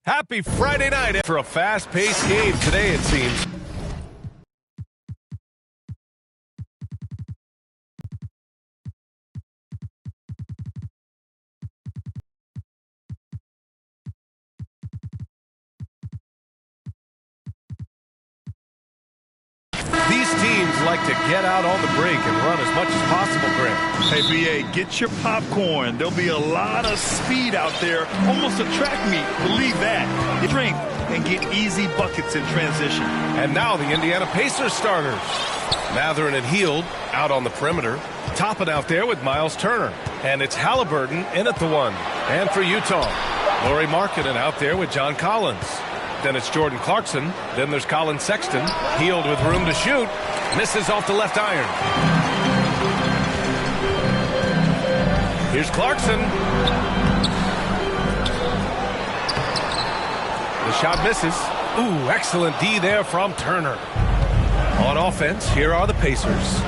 Happy Friday night for a fast-paced game today, it seems. These teams like to get out on the break and run as much as possible, Graham. Hey, B.A., get your popcorn. There'll be a lot of speed out there, almost a track meet. Believe that. Drink and get easy buckets in transition. And now the Indiana Pacers starters. Matherin and Hield out on the perimeter. Topping out there with Miles Turner. And it's Halliburton in at the one. And for Utah, Lauri Markkanen out there with John Collins. Then it's Jordan Clarkson. Then there's Colin Sexton. Hield with room to shoot. Misses off the left iron. Here's Clarkson. The shot misses. Ooh, excellent D there from Turner. On offense, here are the Pacers.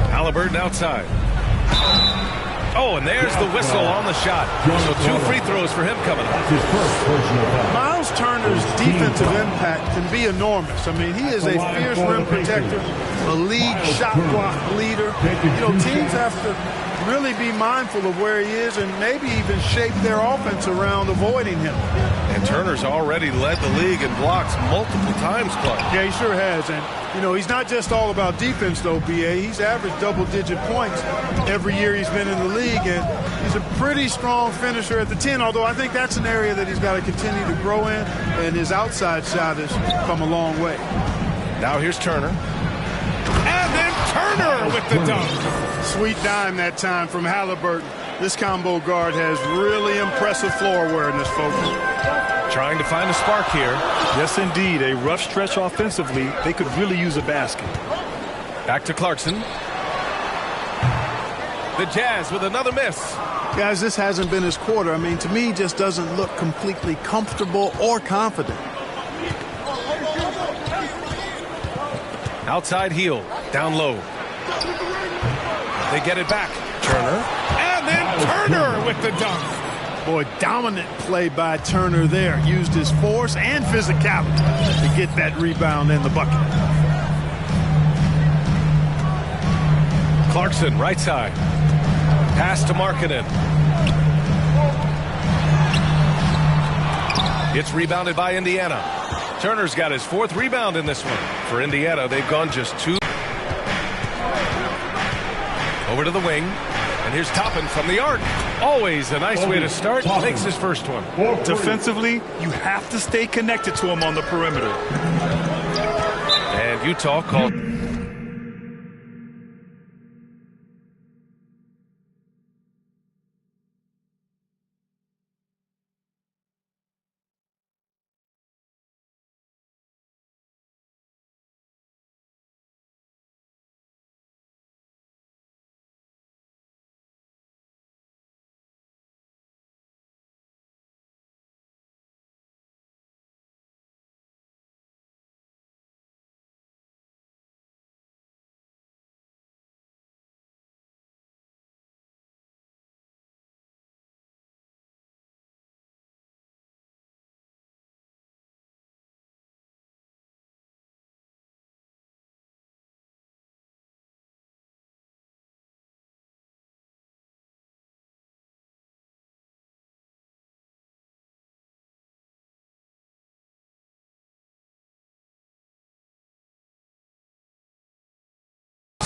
Halliburton outside. Oh, and there's the whistle on the shot. So 2 free throws for him coming up. Miles Turner's defensive impact can be enormous. I mean, he is a fierce rim protector, a league shot block leader. You know, teams have to really be mindful of where he is and maybe even shape their offense around avoiding him. And Turner's already led the league in blocks multiple times, Clark. Yeah, he sure has. And, you know, he's not just all about defense, though, B.A. He's averaged double-digit points every year he's been in the league, and he's a pretty strong finisher at the 10, although I think that's an area that he's got to continue to grow in, and his outside shot has come a long way. Now here's Turner. And then Turner with the dunk. Sweet dime that time from Halliburton. This combo guard has really impressive floor awareness, folks. Trying to find a spark here. Yes, indeed. A rough stretch offensively. They could really use a basket. Back to Clarkson. The Jazz with another miss. Guys, this hasn't been his quarter. I mean, to me, just doesn't look completely comfortable or confident. Outside Hield. Down low. They get it back. Turner. And then Turner with the dunk. Boy, dominant play by Turner there. Used his force and physicality to get that rebound in the bucket. Clarkson, right side. Pass to Markkanen. It's rebounded by Indiana. Turner's got his 4th rebound in this one. For Indiana, they've gone just 2. Over to the wing. And here's Toppin from the arc. Always a nice way to start. Makes his first one. Defensively, you have to stay connected to him on the perimeter. And Utah called.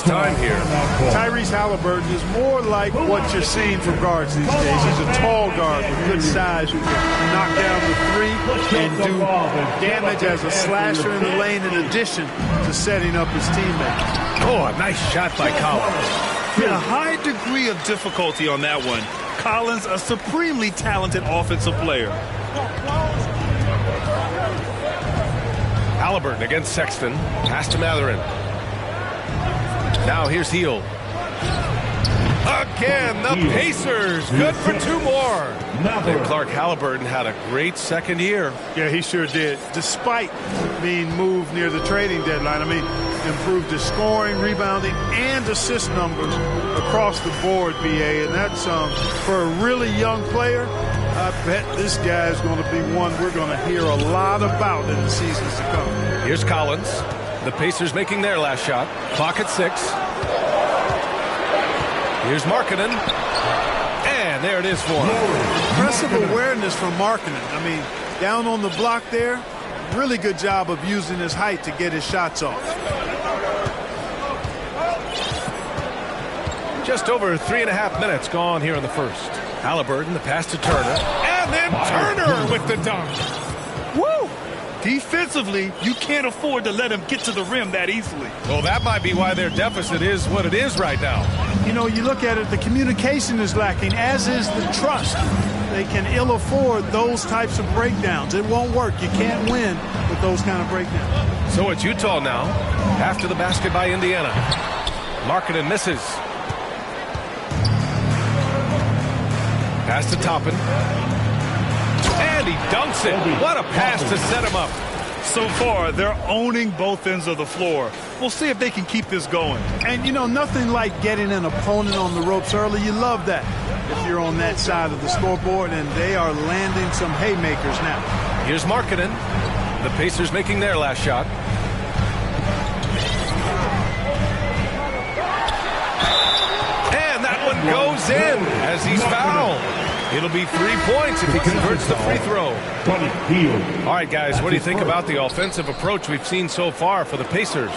Time here. Tyrese Halliburton is more like what you're seeing from guards these days. He's a tall guard with good size who can knock down the 3 and do damage as a slasher in the lane in addition to setting up his teammates. Oh, a nice shot by Collins. A high degree of difficulty on that one. Collins, a supremely talented offensive player. Halliburton against Sexton. Pass to Matherin. Now here's Hield. Again, the Pacers. Good for 2 more. And Clark, Halliburton had a great second year. Yeah, he sure did. Despite being moved near the trading deadline. I mean, improved his scoring, rebounding, and assist numbers across the board, BA. And that's for a really young player, I bet this guy is going to be one we're going to hear a lot about in the seasons to come. Here's Collins. The Pacers making their last shot. Clock at 6. Here's Markkanen. And there it is for him. Impressive awareness from Markkanen. I mean, down on the block there, really good job of using his height to get his shots off. Just over 3.5 minutes gone here in the first. Halliburton, the pass to Turner. And then Turner with the dunk. Woo! Defensively, you can't afford to let him get to the rim that easily. Well, that might be why their deficit is what it is right now. You know, you look at it, the communication is lacking, as is the trust. They can ill afford those types of breakdowns. It won't work. You can't win with those kind of breakdowns. So it's Utah now, after the basket by Indiana. Markkanen misses. Pass to Toppin. And he dunks it. What a pass to set him up. So far, they're owning both ends of the floor. We'll see if they can keep this going. And, you know, nothing like getting an opponent on the ropes early. You love that if you're on that side of the scoreboard, and they are landing some haymakers now. Here's Markkanen. The Pacers making their last shot. And that one goes in as he's fouled. It'll be 3 points if he converts the free throw. All right, guys, what do you think about the offensive approach we've seen so far for the Pacers?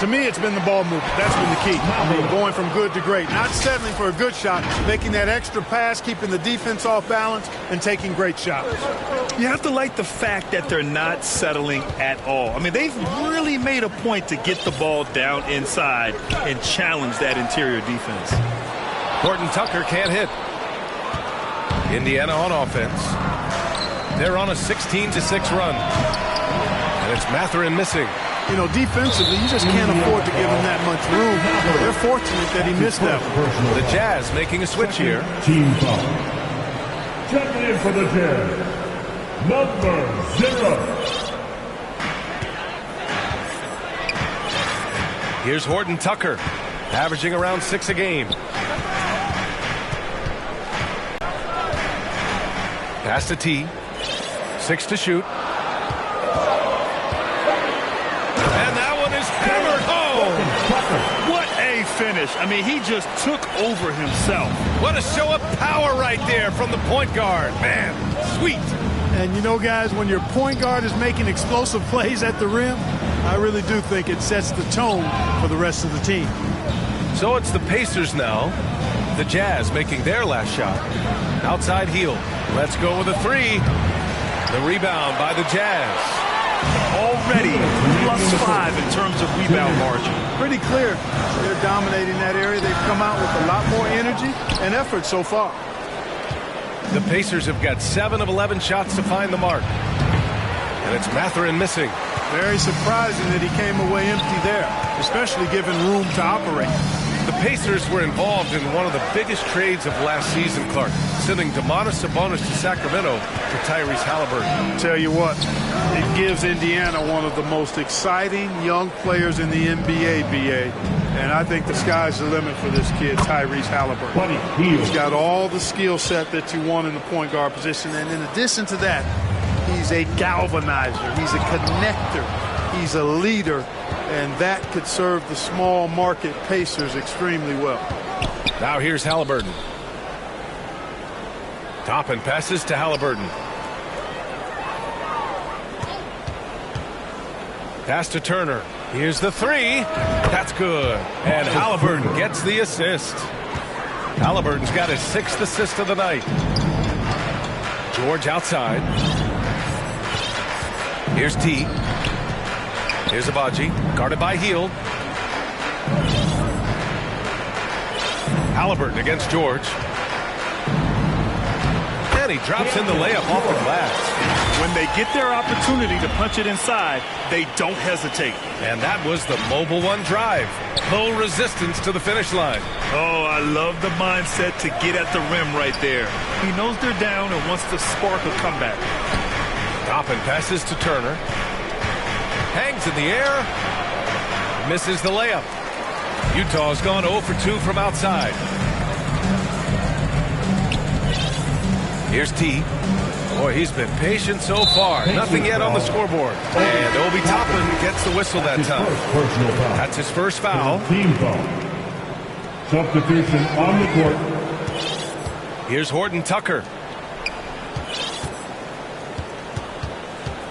To me, it's been the ball movement. That's been the key. I mean, going from good to great. Not settling for a good shot, making that extra pass, keeping the defense off balance, and taking great shots. You have to like the fact that they're not settling at all. I mean, they've really made a point to get the ball down inside and challenge that interior defense. Horton Tucker can't hit. Indiana on offense. They're on a 16-6 run. And it's Mathurin missing. You know, defensively, you just can't afford to give him that much room. They're fortunate that he missed that one. The Jazz making a switch here. Team foul. Checking in for the Jazz, number 0. Here's Horton Tucker, averaging around 6 a game. Pass to T. 6 to shoot. And that one is hammered home. What a finish. I mean, he just took over himself. What a show of power right there from the point guard. Man, sweet. And you know, guys, when your point guard is making explosive plays at the rim, I really do think it sets the tone for the rest of the team. So it's the Pacers now. The Jazz making their last shot. Outside heel. Let's go with a 3. The rebound by the Jazz. Already +5 in terms of rebound margin. Pretty clear. They're dominating that area. They've come out with a lot more energy and effort so far. The Pacers have got 7 of 11 shots to find the mark. And it's Mathurin missing. Very surprising that he came away empty there, especially given room to operate. The Pacers were involved in one of the biggest trades of last season, Clark, sending Domantas Sabonis to Sacramento for Tyrese Halliburton. Tell you what, it gives Indiana one of the most exciting young players in the NBA, BA. And I think the sky's the limit for this kid, Tyrese Halliburton. He's got all the skill set that you want in the point guard position. And in addition to that, he's a galvanizer. He's a connector. He's a leader. And that could serve the small market Pacers extremely well. Now here's Halliburton. Toppin passes to Halliburton. Pass to Turner. Here's the 3. That's good. And Halliburton gets the assist. Halliburton's got his 6th assist of the night. George outside. Here's T. Here's Abaji, guarded by Hield. Halliburton against George. And he drops in the layup off the glass. When they get their opportunity to punch it inside, they don't hesitate. And that was the mobile one drive. Low resistance to the finish line. Oh, I love the mindset to get at the rim right there. He knows they're down and wants to spark a comeback. Toppin passes to Turner. Hangs in the air. Misses the layup. Utah's gone 0 for 2 from outside. Here's T. Boy, he's been patient so far. Nothing yet on the scoreboard. And Obi Toppin gets the whistle that time. That's his first foul. Team foul. Substitution on the court. Here's Horton Tucker.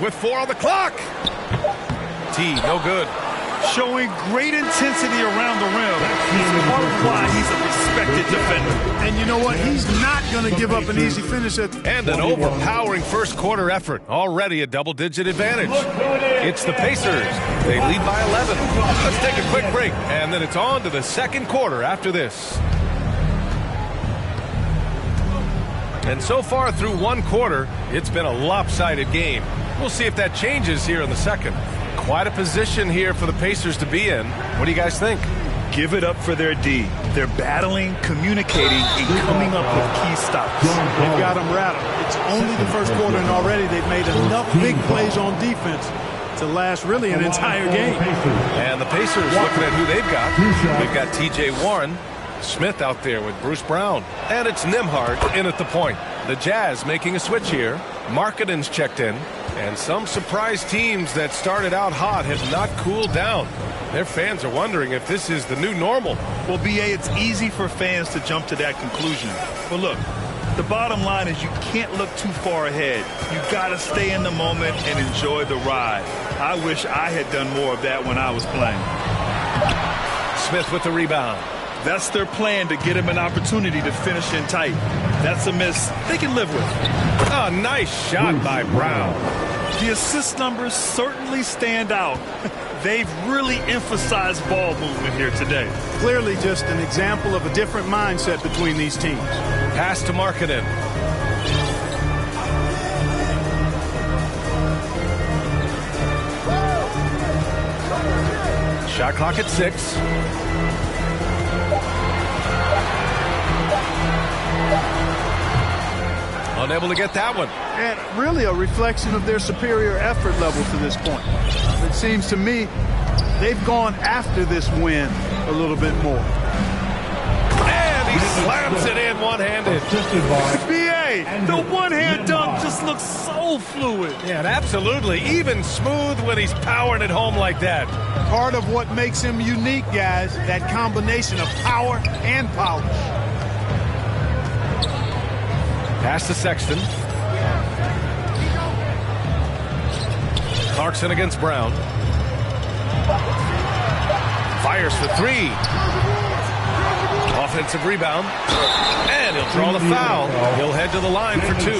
With 4 on the clock. T, no good. Showing great intensity around the rim. It's part of why he's a respected defender. And you know what? He's not going to give up an easy finish at the And an overpowering first quarter effort. Already a double-digit advantage. It's the Pacers. They lead by 11. Let's take a quick break, and then it's on to the second quarter after this. And so far through one quarter, it's been a lopsided game. We'll see if that changes here in the second. Quite a position here for the Pacers to be in. What do you guys think? Give it up for their D. They're battling, communicating, and coming up with key stops. They've got them rattled. It's only the first quarter, and already they've made enough big plays on defense to last really an entire game. And the Pacers looking at who they've got. They've got T.J. Warren, Smith out there with Bruce Brown. And it's Nembhard in at the point. The Jazz making a switch here. Markkanen's checked in. And some surprise teams that started out hot have not cooled down. Their fans are wondering if this is the new normal. Well, B.A., it's easy for fans to jump to that conclusion. But look, the bottom line is you can't look too far ahead. You got to stay in the moment and enjoy the ride. I wish I had done more of that when I was playing. Smith with the rebound. That's their plan, to get him an opportunity to finish in tight. That's a miss they can live with. A nice shot by Brown. The assist numbers certainly stand out. They've really emphasized ball movement here today. Clearly just an example of a different mindset between these teams. Pass to Markkanen. Shot clock at 6. Unable to get that one. And really a reflection of their superior effort level to this point. It seems to me they've gone after this win a little bit more. And he slams it in one-handed. B.A., the one-hand dunk just looks so fluid. Yeah, and absolutely. Even smooth when he's powering it home like that. Part of what makes him unique, guys, that combination of power and polish. Pass to Sexton. Clarkson against Brown. Fires for 3. Offensive rebound. And he'll draw the foul. He'll head to the line for 2.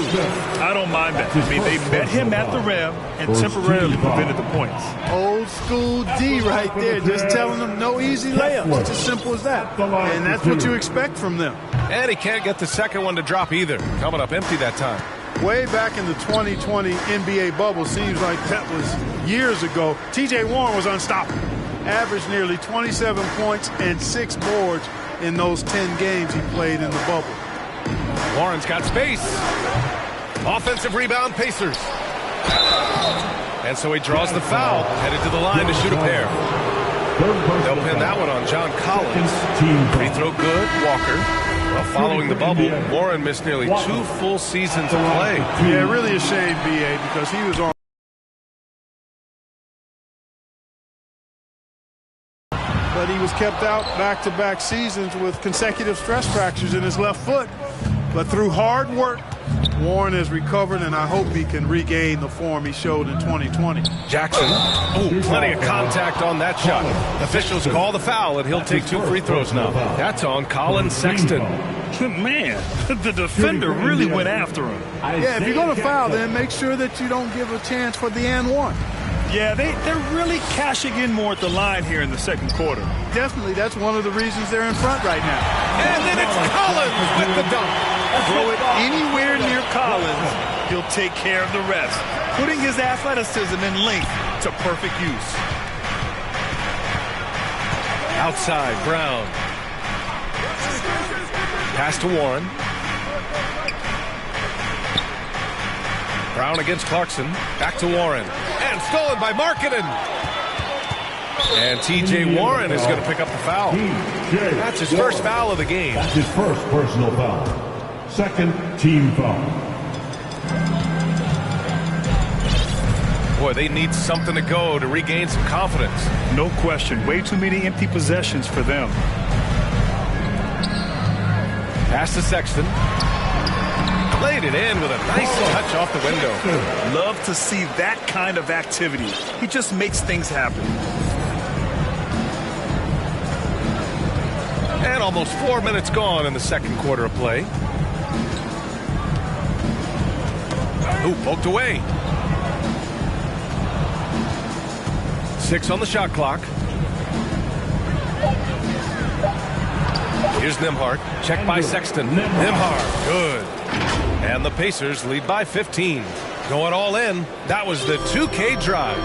I don't mind that. I mean, they met him at the rim and temporarily prevented the points. Old school D right there, just telling them no easy layups. It's as simple as that. And that's what you expect from them. And he can't get the second one to drop either. Coming up empty that time. Way back in the 2020 NBA bubble, seems like that was years ago. T.J. Warren was unstoppable. Averaged nearly 27 points and 6 boards in those 10 games he played in the bubble. Warren's got space. Offensive rebound, Pacers. And so he draws the foul, headed to the line to shoot a pair. They'll pin that one on John Collins. Free throw good, Walker. Well, following the bubble, Warren missed nearly 2 full seasons of play. Yeah, really a shame, B.A., because he was on. But he was kept out back-to-back seasons with consecutive stress fractures in his left foot. But through hard work, Warren has recovered, and I hope he can regain the form he showed in 2020. Jackson. Oh, plenty of contact on that shot. Officials call the foul, and he'll take 2 free throws now. That's on Colin Sexton. Man, the defender really went after him. Yeah, if you're going to foul, then make sure that you don't give a chance for the and one. Yeah, they're really cashing in more at the line here in the second quarter. Definitely, that's one of the reasons they're in front right now. And then it's Collins with the dunk. Throw it anywhere near Collins, he'll take care of the rest, putting his athleticism and length to perfect use. Outside, Brown. Pass to Warren. Brown against Clarkson. Back to Warren. And stolen by Markkanen. And T.J. Warren is going to pick up the foul. That's his first foul of the game. That's his first personal foul. Second team foul. Boy, they need something to go to regain some confidence. No question. Way too many empty possessions for them. Pass to Sexton. Laid it in with a nice touch off the window. Love to see that kind of activity. He just makes things happen. And almost 4 minutes gone in the second quarter of play. Ooh, poked away. 6 on the shot clock. Here's Nembhard. Check by Sexton. Nembhard. Good. And the Pacers lead by 15. Going all in. That was the 2K drive.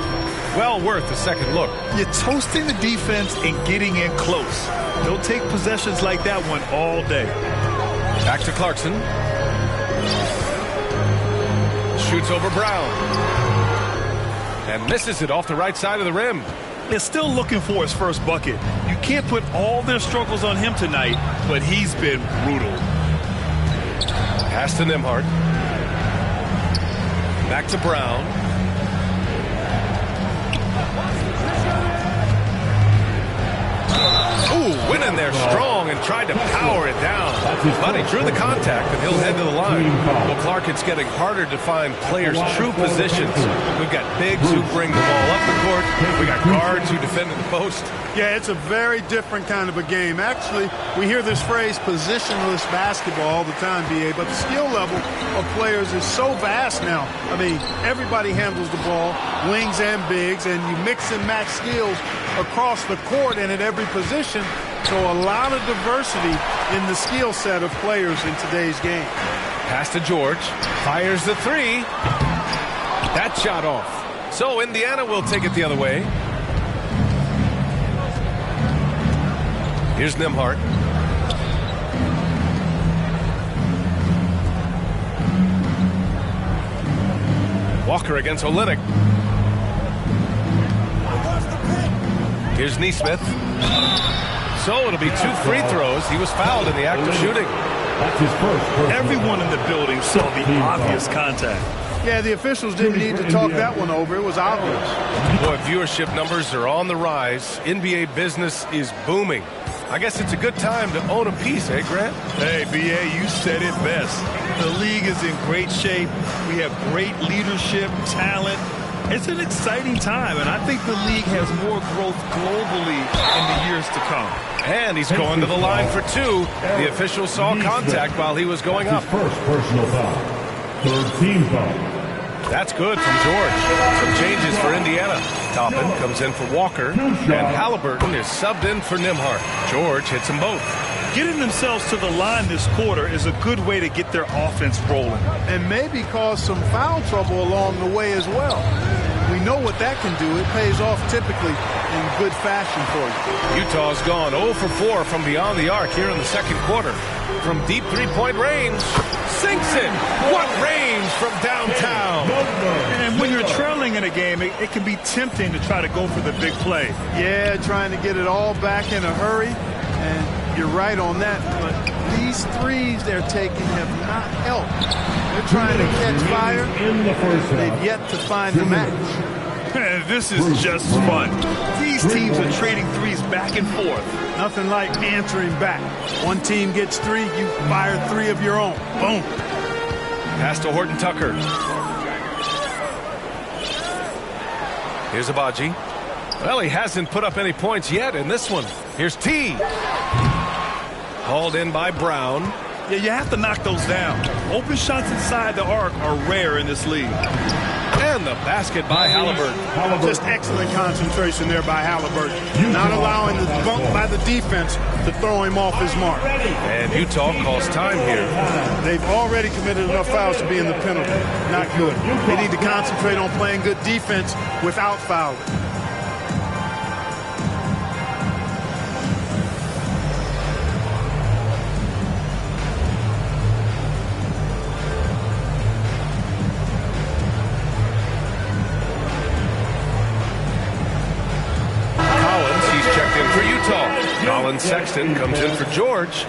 Well worth a second look. You're toasting the defense and getting in close. They'll take possessions like that one all day. Back to Clarkson. Shoots over Brown. And misses it off the right side of the rim. They're still looking for his first bucket. You can't put all their struggles on him tonight, but he's been brutal. Pass to Nembhard. Back to Brown. Ooh, went in there strong and tried to power it down. But he drew the contact, and he'll head to the line. Well, Clark, it's getting harder to find players' true positions. We've got bigs who bring the ball up the court. We got guards who defend at the post. Yeah, it's a very different kind of a game. Actually, we hear this phrase positionless basketball all the time, B.A., but the skill level of players is so vast now. I mean, everybody handles the ball, wings and bigs, and you mix and match skills across the court and at every position. So a lot of diversity in the skill set of players in today's game. Pass to George. Fires the three. That shot off. So Indiana will take it the other way. Here's Nembhard. Walker against Olynyk. Here's Nesmith. So it'll be 2 free throws. He was fouled in the act of shooting. That's his first. Everyone in the building saw the obvious contact. Yeah, the officials didn't need to talk that one over. It was obvious. Boy, viewership numbers are on the rise. NBA business is booming. I guess it's a good time to own a piece, eh, Grant? Hey, B.A., you said it best. The league is in great shape. We have great leadership, talent. It's an exciting time, and I think the league has more growth globally in the years to come. And he's going to the line for 2. The official saw contact while he was going up. First personal foul. Third team foul. That's good from George. Some changes for Indiana. Toppin comes in for Walker, and Halliburton is subbed in for Nembhard. George hits them both. Getting themselves to the line this quarter is a good way to get their offense rolling. And maybe cause some foul trouble along the way as well. We know what that can do. It pays off typically in good fashion for you. Utah's gone 0 for 4 from beyond the arc here in the second quarter. From deep three-point range, sinks it. What range from downtown. And when you're trailing in a game, it can be tempting to try to go for the big play. Yeah, trying to get it all back in a hurry. And you're right on that, but these threes they're taking have not helped. They're trying to catch fire. They've yet to find the match. This is just fun. These teams are trading threes back and forth. Nothing like answering back. One team gets 3, you fire 3 of your own. Boom. Pass to Horton Tucker. Here's Abaji. Well, he hasn't put up any points yet in this one. Here's T. Hauled in by Brown. Yeah, you have to knock those down. Open shots inside the arc are rare in this league. And the basket by Halliburton. Just excellent concentration there by Halliburton. Not allowing the bump by the defense to throw him off his mark. And Utah calls time here. They've already committed enough fouls to be in the penalty. Not good. They need to concentrate on playing good defense without fouling. Colin Sexton comes in for George.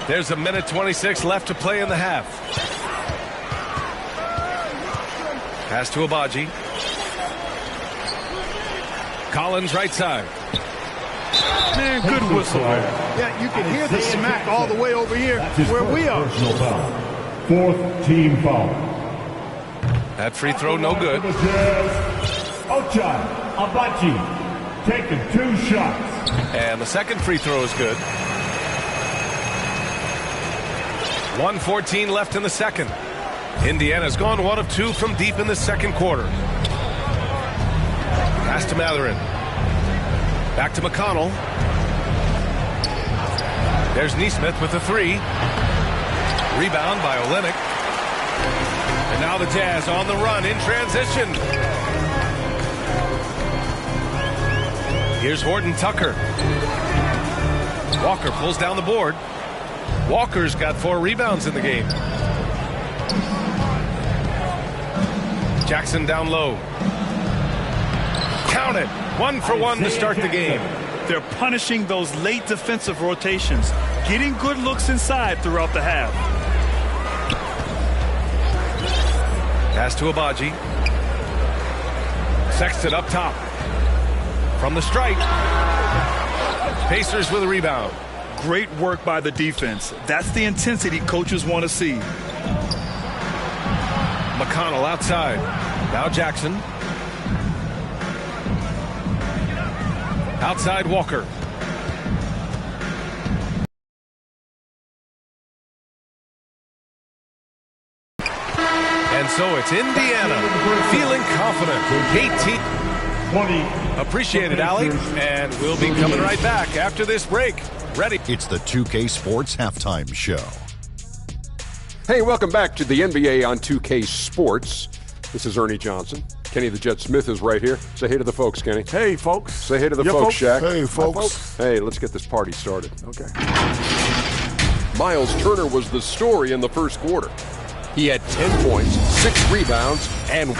There's 1:26 left to play in the half. Pass to Abaji. Collins right side. Man, good whistle. Yeah, you can hear the smack all the way over here where we are. Fourth team foul. That free throw no good. Ochai Abaji taking 2 shots. And the second free throw is good. 1:14 left in the second. Indiana's gone 1 of 2 from deep in the second quarter. Pass to Matherin. Back to McConnell. There's Neesmith with the 3. Rebound by Olynyk. And now the Jazz on the run in transition. Here's Horton Tucker. Walker pulls down the board. Walker's got 4 rebounds in the game. Jackson down low. Count it. 1 for 1 to start the game. They're punishing those late defensive rotations, getting good looks inside throughout the half. Pass to Abaji. Sexton up top. From the stripe. Pacers with a rebound. Great work by the defense. That's the intensity coaches want to see. McConnell outside. Now Jackson. Outside Walker. And so it's Indiana feeling confident. 20. Appreciate it, Allie. And we'll be coming right back after this break. Ready. It's the 2K Sports Halftime Show. Hey, welcome back to the NBA on 2K Sports. This is Ernie Johnson. Kenny the Jet Smith is right here. Say hey to the folks, Kenny. Hey, folks. Say hey to the folks, Shaq. Hey, folks. Hi, folks. Hey, let's get this party started. Okay. Miles Turner was the story in the first quarter. He had 10 points, 6 rebounds, and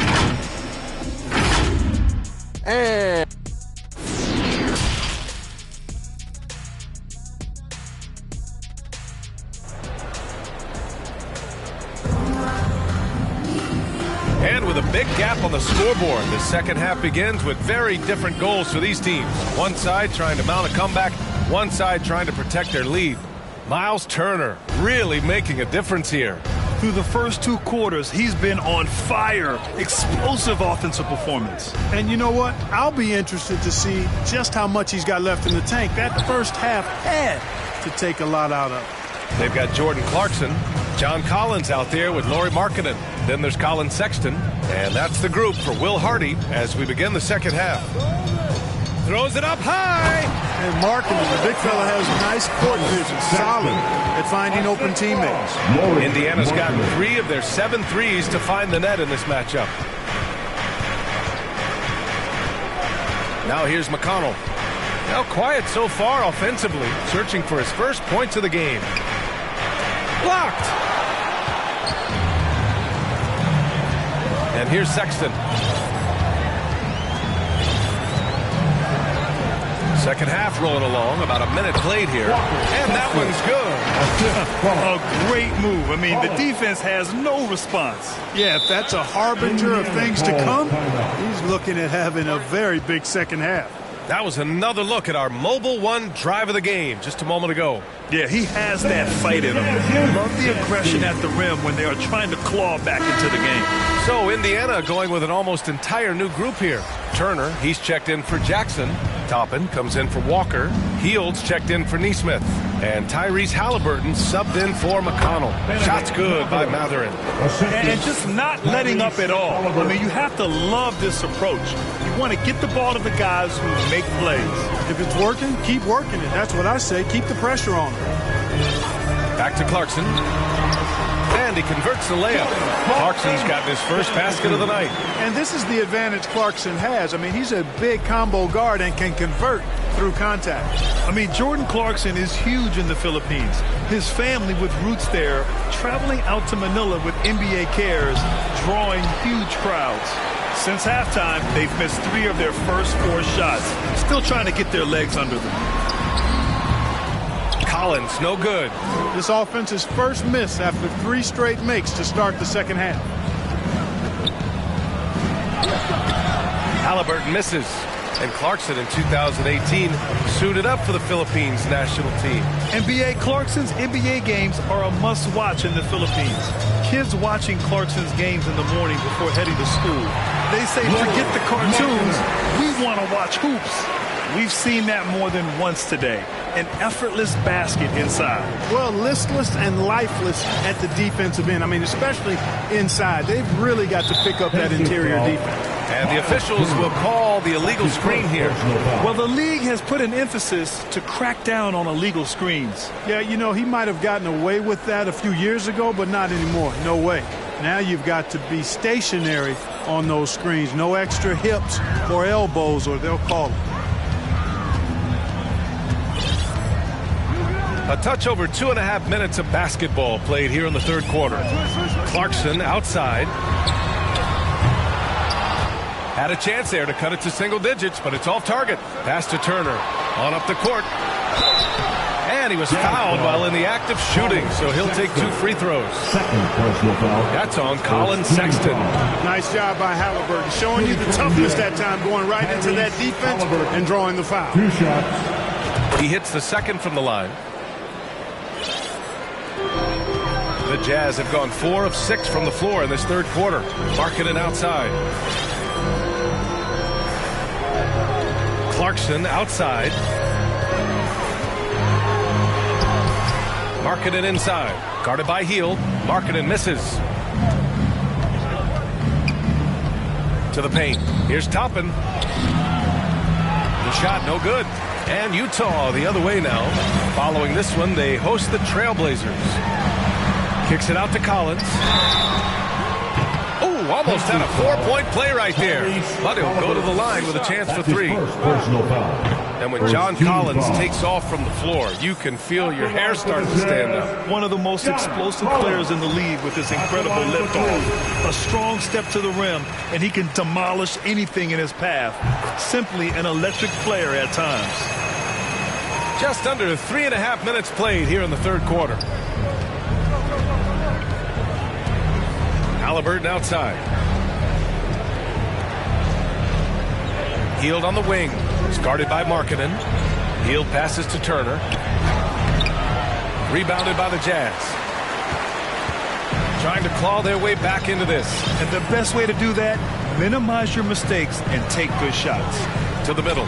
with a big gap on the scoreboard, the second half begins with very different goals for these teams. One side trying to mount a comeback, one side trying to protect their lead. Miles Turner really making a difference here. Through the first 2 quarters, he's been on fire. Explosive offensive performance. And you know what? I'll be interested to see just how much he's got left in the tank. That first half had to take a lot out of. They've got Jordan Clarkson, John Collins out there with Lauri Markkanen. Then there's Colin Sexton. And that's the group for Will Hardy as we begin the second half. Throws it up high. And Markkanen, the big fella, has nice court vision. Solid at finding open teammates. Indiana's gotten 3 of their 7 threes to find the net in this matchup. Now here's McConnell. Now quiet so far offensively, searching for his first points of the game. Blocked. And here's Sexton. Second half rolling along, about a minute played here. And that one's good. A great move. I mean, the defense has no response. Yeah, if that's a harbinger of things to come, he's looking at having a very big second half. That was another look at our Mobile One drive of the game just a moment ago. Yeah, he has that fight in him. Love the aggression at the rim when they are trying to claw back into the game. So Indiana going with an almost entire new group here. Turner, he's checked in for Jackson. Toppin comes in for Walker. Heald's checked in for Neesmith. And Tyrese Halliburton subbed in for McConnell. Shots good by Matherin. And just not letting up at all. I mean, you have to love this approach. You want to get the ball to the guys who make plays. If it's working, keep working it. That's what I say. Keep the pressure on him. Back to Clarkson. And he converts the layup. Clarkson's gotten his first basket of the night. And this is the advantage Clarkson has. I mean, he's a big combo guard and can convert through contact. I mean, Jordan Clarkson is huge in the Philippines. His family with roots there, traveling out to Manila with NBA cares, drawing huge crowds. Since halftime, they've missed 3 of their first 4 shots. Still trying to get their legs under them. Collins, no good. This offense's first miss after 3 straight makes to start the second half. Halliburton misses. And Clarkson in 2018 suited up for the Philippines national team. NBA Clarkson's NBA games are a must-watch in the Philippines. Kids watching Clarkson's games in the morning before heading to school. They say, forget the cartoons, we want to watch hoops. We've seen that more than once today. An effortless basket inside. Well, listless and lifeless at the defensive end. I mean, especially inside. They've really got to pick up that interior defense. And the officials will call the illegal screen here. Well, the league has put an emphasis to crack down on illegal screens. Yeah, you know, he might have gotten away with that a few years ago, but not anymore. No way. Now you've got to be stationary on those screens. No extra hips or elbows, or they'll call it. A touch over 2.5 minutes of basketball played here in the third quarter. Clarkson outside. Had a chance there to cut it to single digits, but it's off target. Pass to Turner. On up the court. And he was fouled while in the act of shooting, so he'll take 2 free throws. That's on Colin Sexton. Nice job by Halliburton, showing you the toughness that time, going right into that defense and drawing the foul. 2 shots. He hits the second from the line. The Jazz have gone 4 of 6 from the floor in this third quarter. Markkanen outside. Clarkson outside. Markkanen inside. Guarded by Hield. Markkanen misses. To the paint. Here's Toppin. The shot no good. And Utah the other way now. Following this one, they host the Trailblazers. Kicks it out to Collins. Oh, almost had a 4-point play right there. But he'll go to the line with a chance for 3. And when John Collins takes off from the floor, you can feel your hair start to stand up. One of the most explosive players in the league with this incredible liftoff. A strong step to the rim, and he can demolish anything in his path. Simply an electric player at times. Just under 3.5 minutes played here in the third quarter. Halliburton outside. Hield on the wing. It's guarded by Markkanen. Hield passes to Turner. Rebounded by the Jazz. Trying to claw their way back into this. And the best way to do that, minimize your mistakes and take good shots. To the middle.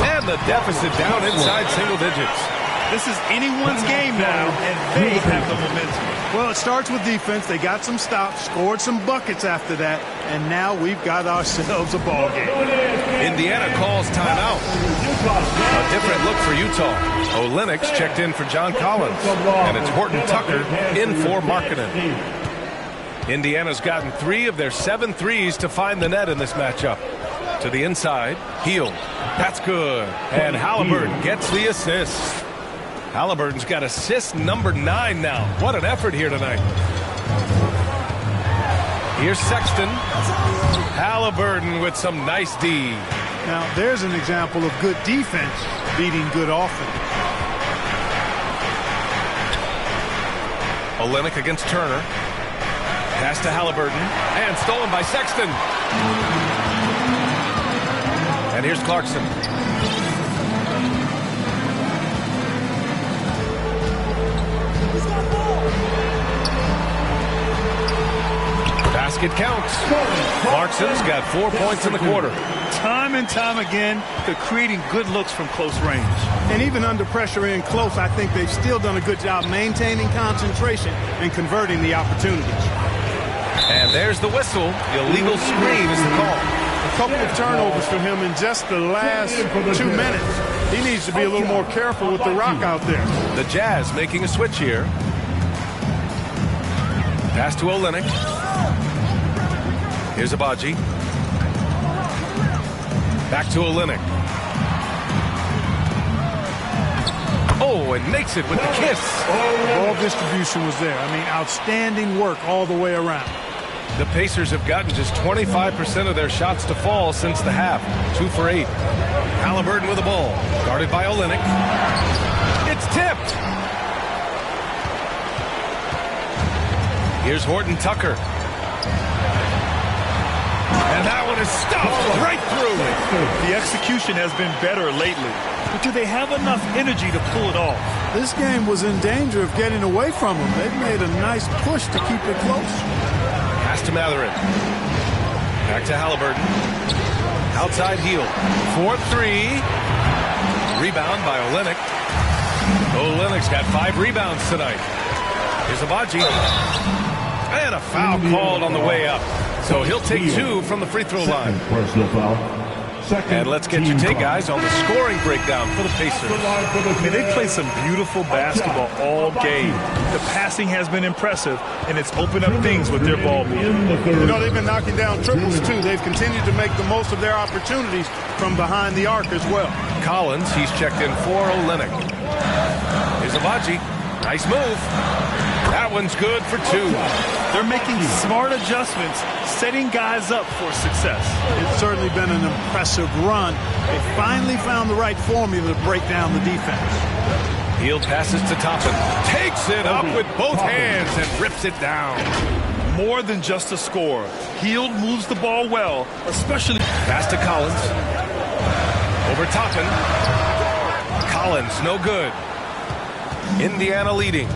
And the deficit down inside single digits. This is anyone's game now, and they have the momentum. Well, it starts with defense. They got some stops, scored some buckets after that, and now we've got ourselves a ball game. Indiana calls timeout. A different look for Utah. Olenix checked in for John Collins, and it's Horton Tucker in for Markkanen. Indiana's gotten 3 of their 7 threes to find the net in this matchup. To the inside, Hield. That's good. And Halliburton gets the assist. Halliburton's got assist number 9 now. What an effort here tonight. Here's Sexton. Halliburton with some nice D. Now, there's an example of good defense beating good offense. Olynyk against Turner. Pass to Halliburton. And stolen by Sexton. And here's Clarkson. Basket counts. Clarkson's got 4 points in the quarter. Time and time again, they're creating good looks from close range. And even under pressure in close, I think they've still done a good job maintaining concentration and converting the opportunities. And there's the whistle. The illegal screen is the call. A couple of turnovers for him in just the last 2 minutes. He needs to be a little more careful with the rock out there. The Jazz making a switch here. Pass to Olynyk. Here's Abaji. Back to Olynyk. Oh, and makes it with the kiss. Ball distribution was there. I mean, outstanding work all the way around. The Pacers have gotten just 25% of their shots to fall since the half. 2 for 8. Halliburton with the ball. Guarded by Olynyk. It's tipped. Here's Horton Tucker. And that one is stuffed right through. The execution has been better lately. But do they have enough energy to pull it off? This game was in danger of getting away from them. They've made a nice push to keep it close. Pass to Matherin. Back to Halliburton. Outside heel. 4-3. Rebound by Olynyk. Olynyk's got 5 rebounds tonight. Here's Abaji. And a foul called on the way up. So he'll take 2 from the free throw line. Personal foul. And let's get your take, guys, on the scoring breakdown for the Pacers. They play some beautiful basketball all game. The passing has been impressive, and it's opened up things with their ball movement. You know, they've been knocking down triples, too. They've continued to make the most of their opportunities from behind the arc as well. Collins, he's checked in for Olynyk. Here's Abaji. Nice move. That one's good for 2. They're making smart adjustments, setting guys up for success. It's certainly been an impressive run. They finally found the right formula to break down the defense. Hield passes to Toppin. Takes it up with both hands and rips it down. More than just a score. Hield moves the ball well, especially... Pass to Collins. Over Toppin. Collins, no good. Indiana leading.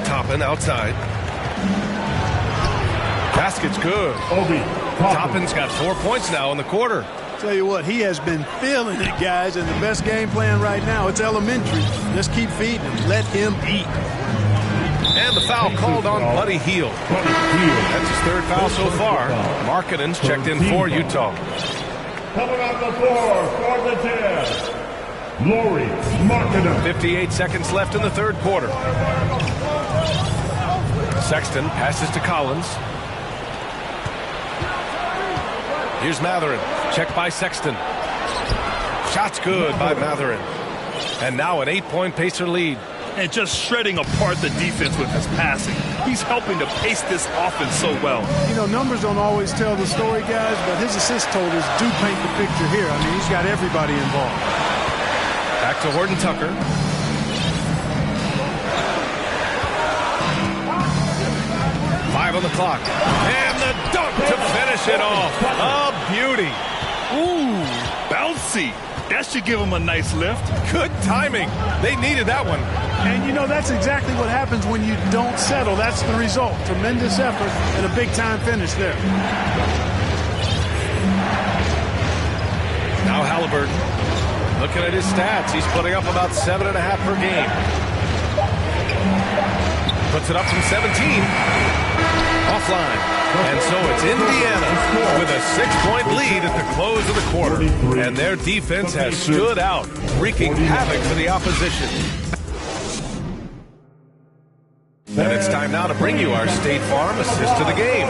Toppin outside. Basket's good. Toppin's got 4 points now in the quarter. Tell you what, he has been feeling it, guys, and the best game plan right now, it's elementary. Just keep feeding him. Let him eat. And the foul called on Buddy Hield. That's his 3rd foul so far. Markkanen's checked in for Utah. Coming on the floor for the Jazz, Lauri Markkanen. 58 seconds left in the 3rd quarter. Sexton passes to Collins. Here's Matherin. Checked by Sexton. Shot's good by Matherin. And now an 8-point Pacer lead. And just shredding apart the defense with his passing. He's helping to pace this offense so well. You know, numbers don't always tell the story, guys, but his assist totals do paint the picture here. I mean, he's got everybody involved. Back to Horton Tucker. On the clock. And the dunk to finish it off. A beauty. Ooh, bouncy. That should give him a nice lift. Good timing. They needed that one. And, you know, that's exactly what happens when you don't settle. That's the result. Tremendous effort and a big-time finish there. Now Halliburton. Looking at his stats, he's putting up about 7.5 per game. Puts it up from 17. Offline. And so it's Indiana with a 6-point lead at the close of the quarter. And their defense has stood out, wreaking havoc for the opposition. And it's time now to bring you our State Farm assist of the game.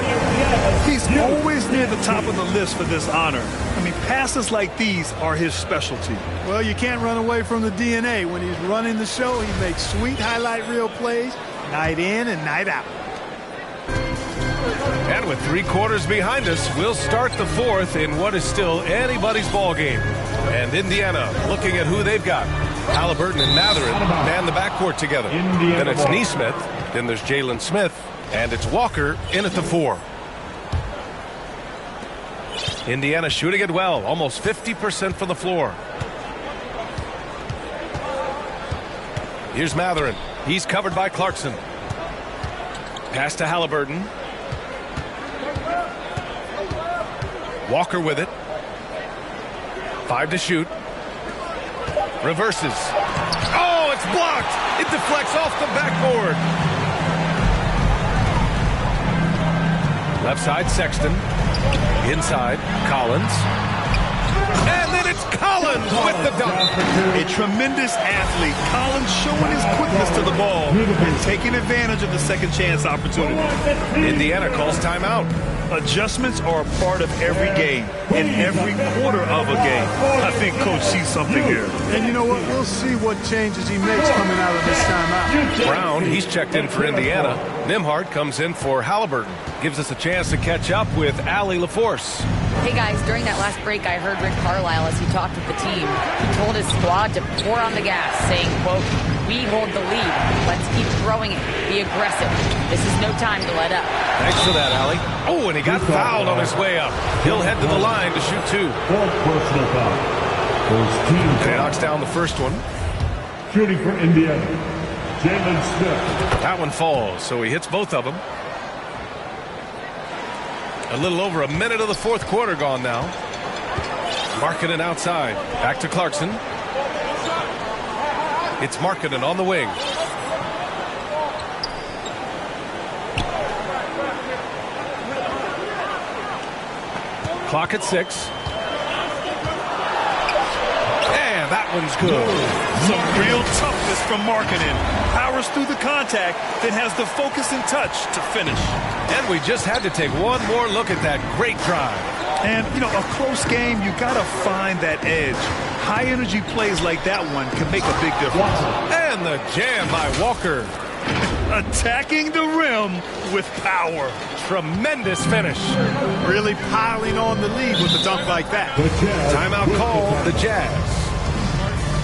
He's always near the top of the list for this honor. I mean, passes like these are his specialty. Well, you can't run away from the DNA. When he's running the show, he makes sweet highlight reel plays night in and night out. And with 3 quarters behind us, we'll start the 4th in what is still anybody's ball game. And Indiana looking at who they've got. Halliburton and Matherin man the backcourt together. Then it's Nesmith. Then there's Jalen Smith. And it's Walker in at the 4. Indiana shooting it well. Almost 50% from the floor. Here's Matherin. He's covered by Clarkson. Pass to Halliburton. Walker with it. 5 to shoot. Reverses. Oh, it's blocked. It deflects off the backboard. Left side, Sexton. Inside, Collins. And then it's Collins with the dunk. A tremendous athlete. Collins showing his quickness to the ball and taking advantage of the second chance opportunity. Indiana calls timeout. Adjustments are a part of every game, in every quarter of a game. I think Coach sees something here. And you know what? We'll see what changes he makes coming out of this timeout. Brown, he's checked in for Indiana. Nimhart comes in for Halliburton. gives us a chance to catch up with Allie LaForce. Hey guys, during that last break, I heard Rick Carlisle as he talked with the team. He told his squad to pour on the gas, saying, quote, "We hold the lead. Let's keep throwing it. Be aggressive. This is no time to let up." Thanks for that, Allie. Oh, and he got fouled on his way up. He'll head to the line to shoot 2. Fourth personal foul. First team And he foul. knocks down the first one. Shooting for Indiana, Jalen Smith. That one falls, so he hits both of them. A little over a minute of the fourth quarter gone now. Markkanen outside. Back to Clarkson. It's Markkanen on the wing. Clock at 6. And that one's good. Some real toughness from Markkanen. Powers through the contact, then has the focus and touch to finish. And we just had to take one more look at that great drive. And, you know, a close game, you got to find that edge. High-energy plays like that one can make a big difference. And the jam by Walker. Attacking the rim with power. Tremendous finish. Really piling on the lead with a dunk like that. Timeout call, the Jazz.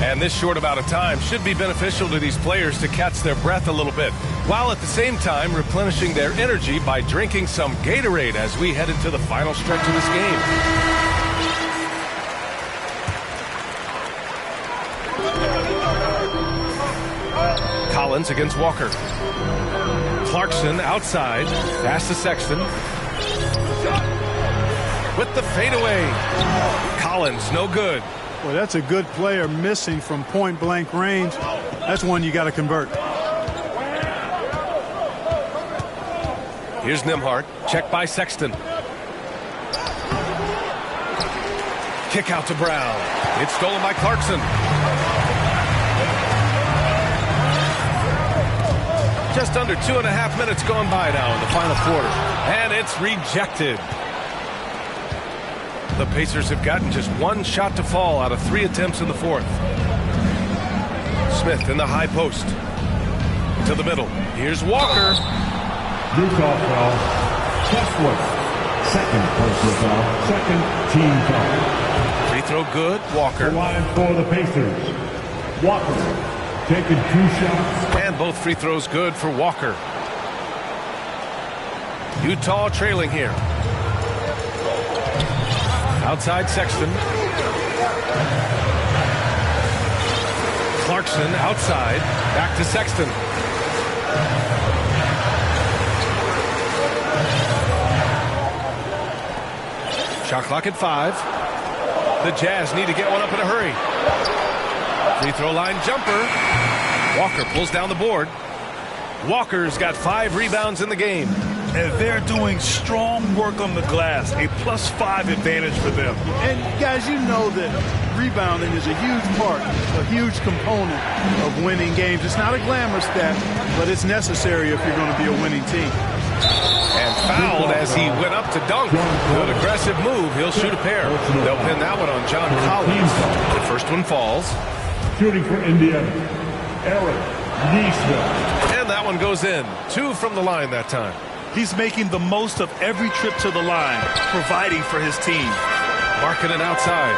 And this short amount of time should be beneficial to these players to catch their breath a little bit, while at the same time replenishing their energy by drinking some Gatorade as we head into the final stretch of this game. Collins against Walker. Clarkson outside. Pass to Sexton. With the fadeaway. Collins, no good. Well, that's a good player missing from point-blank range. That's one you got to convert. Here's Nembhard. Check by Sexton. Kick out to Brown. It's stolen by Clarkson. Just under 2.5 minutes gone by now in the final quarter. And it's rejected. The Pacers have gotten just one shot to fall out of 3 attempts in the fourth. Smith in the high post. To the middle. Here's Walker. Utah foul. Westwood. Second personal foul. Second team foul. Free throw good. Walker. The line for the Pacers. Walker taking 2 shots. And both free throws good for Walker. Utah trailing here. Outside Sexton. Clarkson outside. Back to Sexton. Shot clock at 5. The Jazz need to get one up in a hurry. Free throw line jumper. Walker pulls down the board. Walker's got 5 rebounds in the game. And they're doing strong work on the glass, a +5 advantage for them. And guys, you know that rebounding is a huge part, a huge component of winning games. It's not a glamour stat, but it's necessary if you're going to be a winning team. And fouled as he went up to dunk. Good aggressive move. He'll shoot a pair. They'll pin that one on John Collins. The first one falls. Shooting for Indiana, Aaron Neesmith. And that one goes in. 2 from the line that time. He's making the most of every trip to the line, providing for his team. Markkanen outside.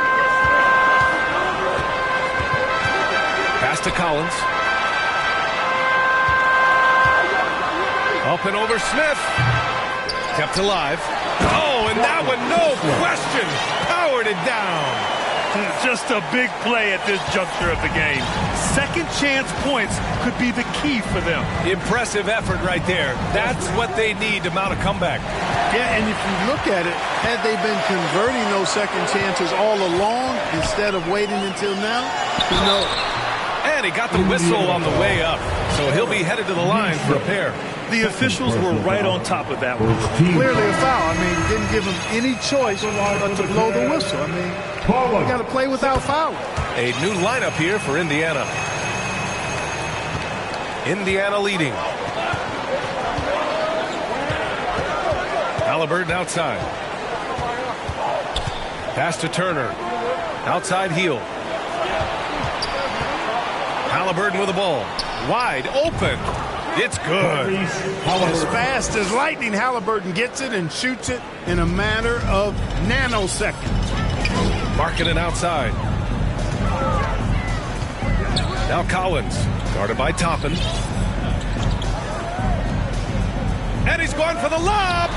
Pass to Collins. Up and over Smith. Kept alive. Oh, and that one, no question, powered it down. Just a big play at this juncture of the game. Second chance points could be the key for them. Impressive effort right there. That's what they need to mount a comeback. Yeah, and if you look at it, had they been converting those second chances all along instead of waiting until now, who knows? And he got the whistle on the way up, so he'll be headed to the line for a pair. The officials were right on top of that one. Clearly a foul. I mean, didn't give him any choice but to blow the whistle. I mean, you got to play without fouling. A new lineup here for Indiana. Indiana leading. Halliburton outside. Pass to Turner. Outside heel. Halliburton with the ball. Wide open. It's good. As fast as lightning, Halliburton gets it and shoots it in a matter of nanoseconds. Markkanen outside. Now Collins, guarded by Toppin. And he's going for the lob.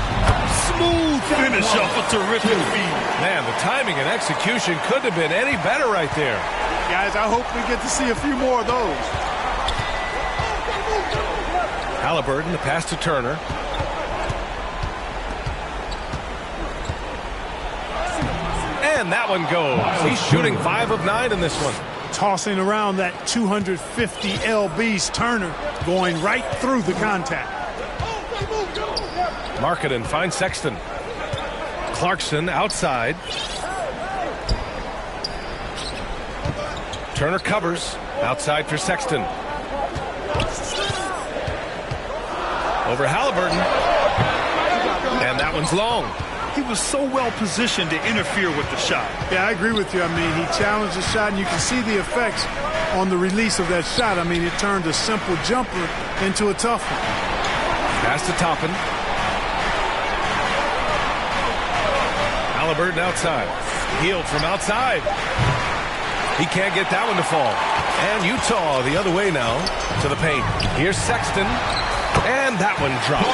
Smooth finish off a terrific feed. Man, the timing and execution couldn't have been any better right there. Guys, I hope we get to see a few more of those. Halliburton, the pass to Turner. And that one goes. He's shooting 5 of 9 in this one. Tossing around that 250 lbs, Turner going right through the contact. Markkanen finds Sexton. Clarkson outside. Turner covers. Outside for Sexton. Over Halliburton. And that one's long. He was so well positioned to interfere with the shot. Yeah, I agree with you. I mean, he challenged the shot, and you can see the effects on the release of that shot. I mean, it turned a simple jumper into a tough one. Pass to Toppin. Halliburton outside. Healed from outside. He can't get that one to fall. And Utah the other way now to the paint. Here's Sexton. And that one drops.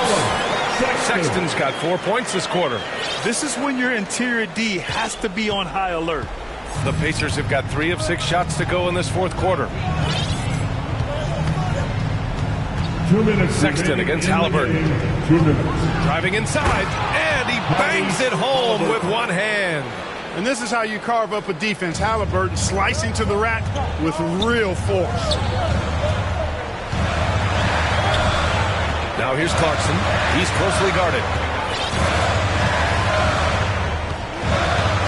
Sexton's got 4 points this quarter. This is when your interior D has to be on high alert. The Pacers have got 3 of 6 shots to go in this fourth quarter. 2 minutes. Sexton against Halliburton. 2 minutes. Driving inside, and he bangs it home with one hand. And this is how you carve up a defense. Halliburton slicing to the rack with real force. Now here's Clarkson. He's closely guarded.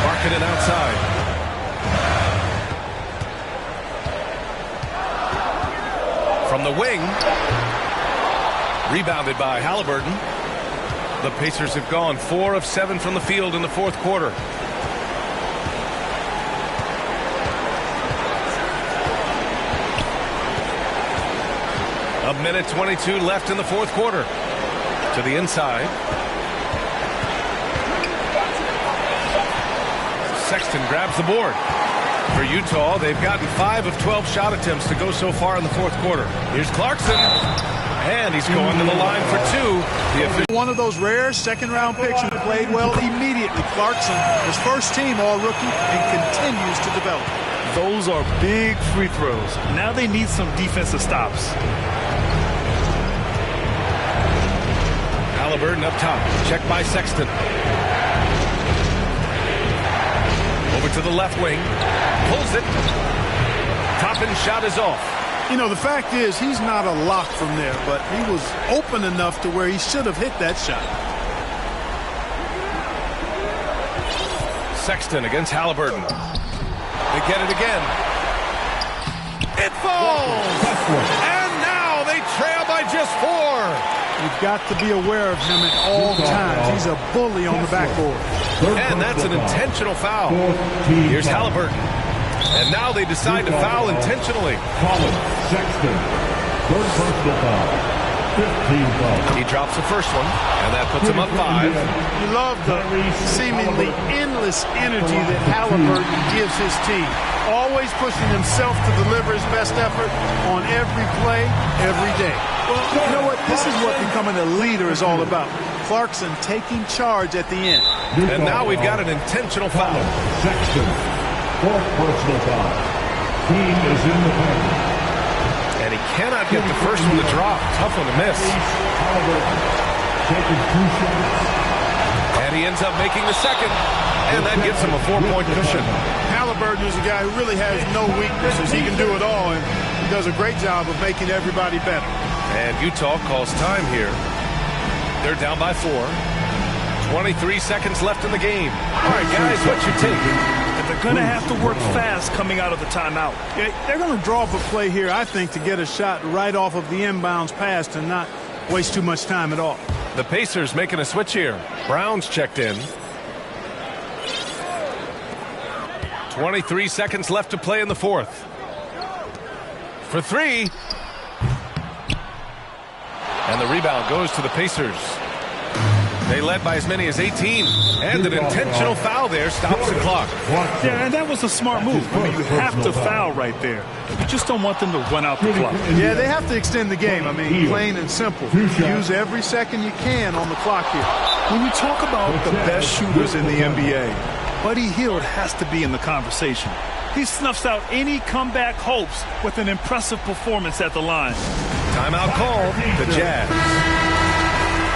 Markkanen outside. From the wing. Rebounded by Halliburton. The Pacers have gone 4 of 7 from the field in the fourth quarter. A minute 22 left in the fourth quarter. To the inside. Sexton grabs the board. For Utah, they've gotten 5 of 12 shot attempts to go so far in the fourth quarter. Here's Clarkson. And he's going to the line for 2. One of those rare second-round picks who played well immediately. Clarkson, his first team all-rookie, and continues to develop. Those are big free throws. Now they need some defensive stops. Halliburton up top. Checked by Sexton. Over to the left wing. Pulls it. Toppin's shot is off. You know, the fact is, he's not a lock from there, but he was open enough to where he should have hit that shot. Sexton against Halliburton. They get it again. It falls! And now they trail by just 4. You've got to be aware of him at all times. He's a bully on the backboard. And that's an intentional foul. Here's Halliburton. And now they decide to foul intentionally. Sexton. Third personal foul. 15 fouls. He drops the first one, and that puts him up 5. You love the seemingly endless energy that Halliburton gives his team. Always pushing himself to deliver his best effort on every play, every day. Well, you know what? This is what becoming a leader is all about. Clarkson taking charge at the end. And now we've got an intentional foul. Sexton. Fourth personal foul. Team is in the penalty. And he cannot get the first one to drop. Tough one to miss. Taking 2 shots. And he ends up making the second. And that gives him a 4-point cushion. Halliburton is a guy who really has no weaknesses. He can do it all, and he does a great job of making everybody better. And Utah calls time here. They're down by 4. 23 seconds left in the game. All right, guys, what's your take? They're going to have to work fast coming out of the timeout. Yeah, they're going to draw up a play here, I think, to get a shot right off of the inbounds pass and not waste too much time at all. The Pacers making a switch here. Brown's checked in. 23 seconds left to play in the fourth. For 3. And the rebound goes to the Pacers. They led by as many as 18. And an intentional foul there stops the clock. Yeah, and that was a smart move. I mean, you have to foul right there. You just don't want them to run out the clock. Yeah, they have to extend the game. I mean, plain and simple. Use every second you can on the clock here. When you talk about the best shooters in the NBA, Buddy Hield has to be in the conversation. He snuffs out any comeback hopes with an impressive performance at the line. Timeout called. The Jazz.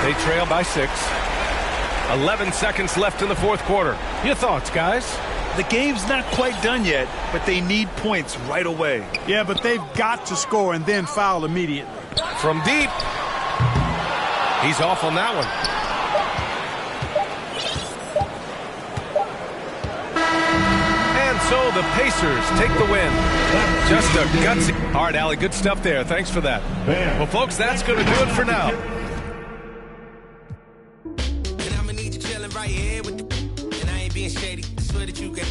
They trail by 6. 11 seconds left in the fourth quarter. Your thoughts, guys? The game's not quite done yet, but they need points right away. Yeah, but they've got to score and then foul immediately. From deep. He's off on that one. And so the Pacers take the win. Just a gutsy. All right, Allie, good stuff there. Thanks for that. Well, folks, that's going to do it for now. Shady, I swear that you can.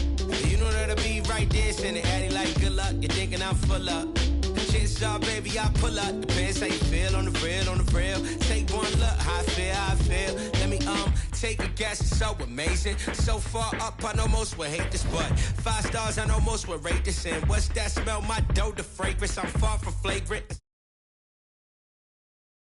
You know that I'll be right there, send it Addy like good luck. You're thinking I'm full up. The chances are, baby, I pull up. Depends how you feel on the real. Take one look, how I feel. Let me take a guess, it's so amazing. So far up, I know most would hate this, but 5 stars, I know most would rate this. And what's that smell? My dough, the fragrance. I'm far from flagrant.